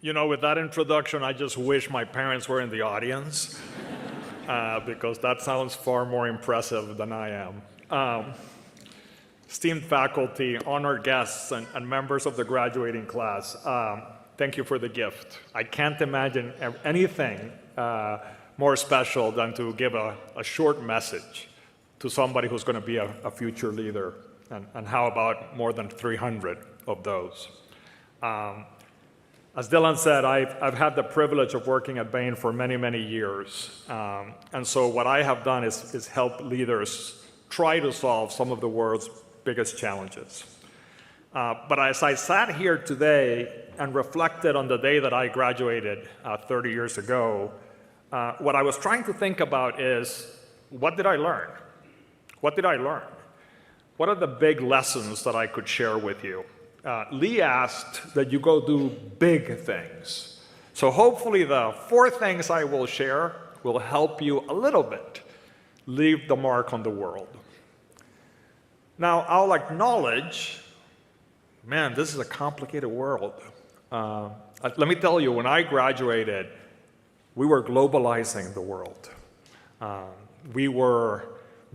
You know, with that introduction, I just wish my parents were in the audience because that sounds far more impressive than I am. Esteemed faculty, honored guests, and members of the graduating class, thank you for the gift. I can't imagine anything more special than to give a short message to somebody who's going to be a future leader, and how about more than 300 of those. As Dylan said, I've had the privilege of working at Bain for many, many years. And so what I have done is help leaders try to solve some of the world's biggest challenges. But as I sat here today and reflected on the day that I graduated 30 years ago, what I was trying to think about is, what did I learn? What did I learn? What are the big lessons that I could share with you? Lee asked that you go do big things. So hopefully the 4 things I will share will help you a little bit leave the mark on the world. Now, I'll acknowledge, man, this is a complicated world. Let me tell you, when I graduated, we were globalizing the world. We were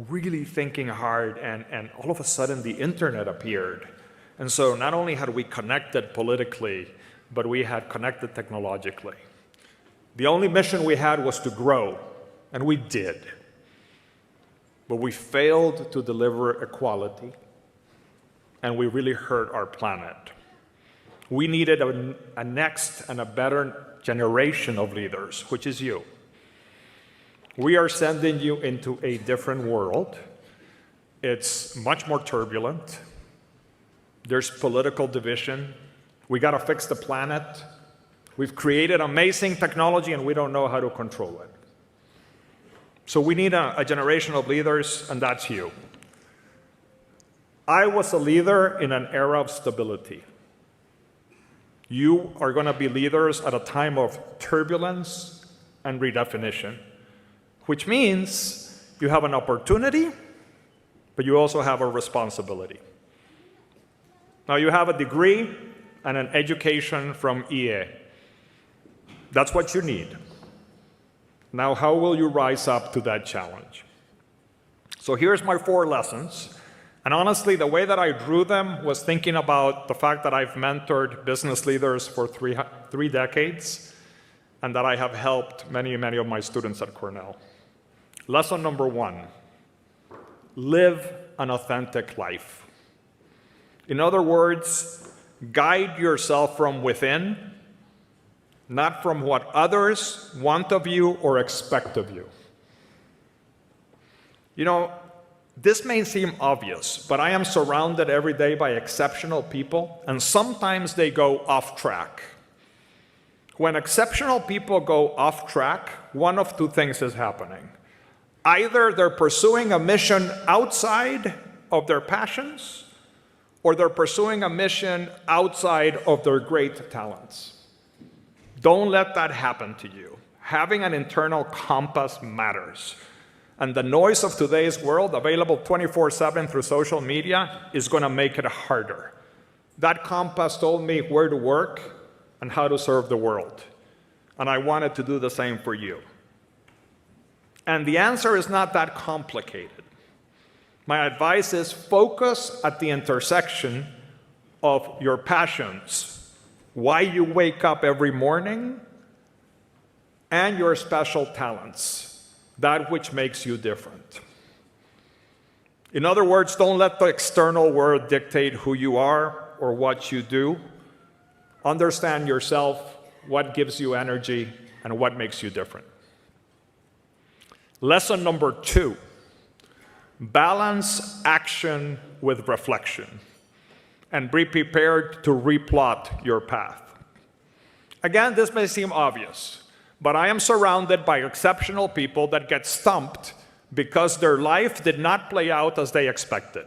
really thinking hard, and all of a sudden the internet appeared. And so not only had we connected politically, but we had connected technologically. The only mission we had was to grow, and we did. But we failed to deliver equality, and we really hurt our planet. We needed a next and a better generation of leaders, which is you. We are sending you into a different world. It's much more turbulent. There's political division. We got to fix the planet. We've created amazing technology, and we don't know how to control it. So we need a generation of leaders, and that's you. I was a leader in an era of stability. You are going to be leaders at a time of turbulence and redefinition, which means you have an opportunity, but you also have a responsibility. Now, you have a degree and an education from EA. That's what you need. Now, how will you rise up to that challenge? So here's my 4 lessons. And honestly, the way that I drew them was thinking about the fact that I've mentored business leaders for 3 decades, and that I have helped many, many of my students at Cornell. Lesson number 1, live an authentic life. In other words, guide yourself from within, not from what others want of you or expect of you. You know, this may seem obvious, but I am surrounded every day by exceptional people, and sometimes they go off track. When exceptional people go off track, one of 2 things is happening. Either they're pursuing a mission outside of their passions, or they're pursuing a mission outside of their great talents. Don't let that happen to you. Having an internal compass matters. And the noise of today's world, available 24/7 through social media, is going to make it harder. That compass told me where to work and how to serve the world. And I wanted to do the same for you. And the answer is not that complicated. My advice is focus at the intersection of your passions, why you wake up every morning, and your special talents, that which makes you different. In other words, don't let the external world dictate who you are or what you do. Understand yourself, what gives you energy, and what makes you different. Lesson number 2. Balance action with reflection, and be prepared to replot your path. Again, this may seem obvious, but I am surrounded by exceptional people that get stumped because their life did not play out as they expected,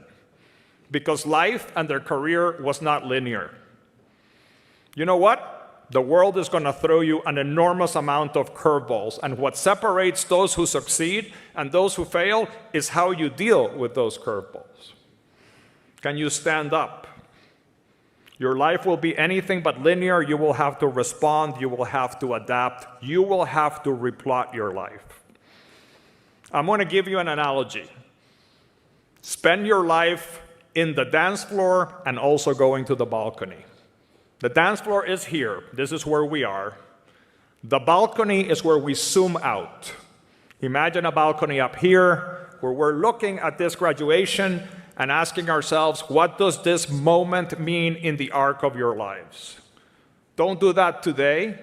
because life and their career was not linear. You know what? The world is going to throw you an enormous amount of curveballs, and what separates those who succeed and those who fail is how you deal with those curveballs. Can you stand up? Your life will be anything but linear. You will have to respond. You will have to adapt. You will have to replot your life. I'm going to give you an analogy. Spend your life in the dance floor and also going to the balcony. The dance floor is here. This is where we are. The balcony is where we zoom out. Imagine a balcony up here where we're looking at this graduation and asking ourselves, what does this moment mean in the arc of your lives? Don't do that today.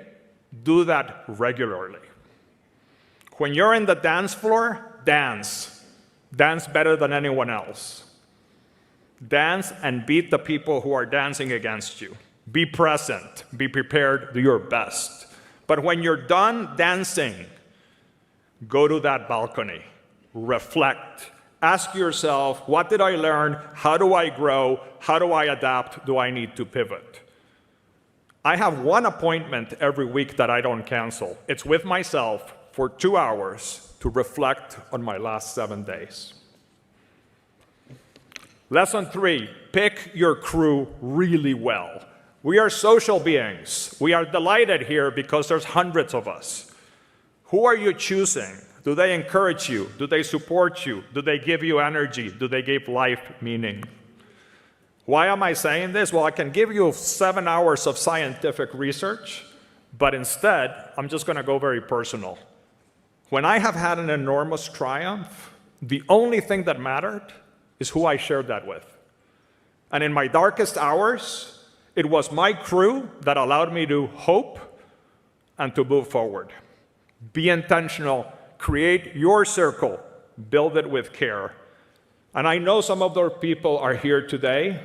Do that regularly. When you're in the dance floor, dance. Dance better than anyone else. Dance and beat the people who are dancing against you. Be present. Be prepared. Do your best. But when you're done dancing, go to that balcony. Reflect. Ask yourself, what did I learn? How do I grow? How do I adapt? Do I need to pivot? I have one appointment every week that I don't cancel. It's with myself for 2 hours to reflect on my last 7 days. Lesson 3, pick your crew really well. We are social beings. We are delighted here because there's hundreds of us. Who are you choosing? Do they encourage you? Do they support you? Do they give you energy? Do they give life meaning? Why am I saying this? Well, I can give you 7 hours of scientific research, but instead, I'm just going to go very personal. When I have had an enormous triumph, the only thing that mattered is who I shared that with. And in my darkest hours, it was my crew that allowed me to hope and to move forward. Be intentional. Create your circle. Build it with care. And I know some of those people are here today,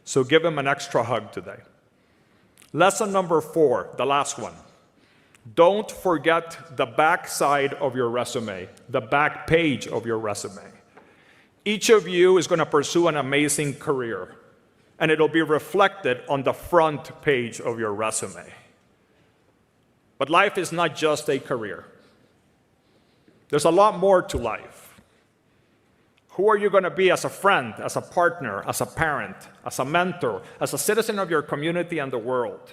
so give them an extra hug today. Lesson number 4, the last one. Don't forget the back side of your resume, the back page of your resume. Each of you is going to pursue an amazing career, and it'll be reflected on the front page of your resume. But life is not just a career. There's a lot more to life. Who are you going to be as a friend, as a partner, as a parent, as a mentor, as a citizen of your community and the world?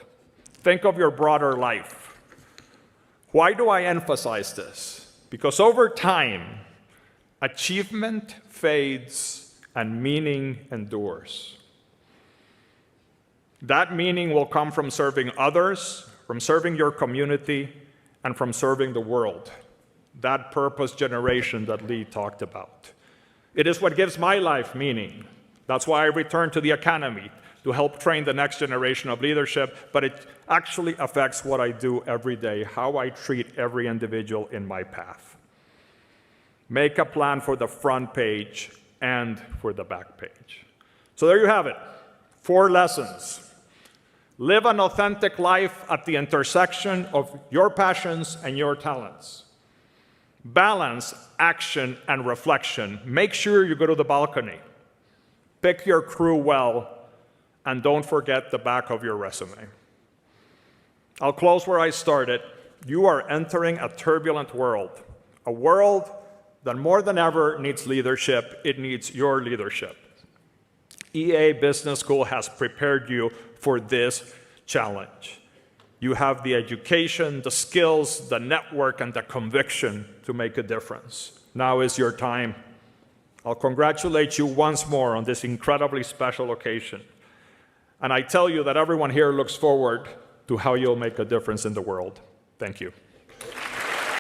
Think of your broader life. Why do I emphasize this? Because over time, achievement fades and meaning endures. That meaning will come from serving others, from serving your community, and from serving the world. That purpose generation that Lee talked about. It is what gives my life meaning. That's why I return to the academy, to help train the next generation of leadership, but it actually affects what I do every day, how I treat every individual in my path. Make a plan for the front page and for the back page. So there you have it, 4 lessons. Live an authentic life at the intersection of your passions and your talents. Balance action and reflection. Make sure you go to the balcony. Pick your crew well, and don't forget the back of your resume. I'll close where I started. You are entering a turbulent world, a world that more than ever needs leadership. It needs your leadership. EA Business School has prepared you for this challenge. You have the education, the skills, the network, and the conviction to make a difference. Now is your time. I'll congratulate you once more on this incredibly special occasion. And I tell you that everyone here looks forward to how you'll make a difference in the world. Thank you.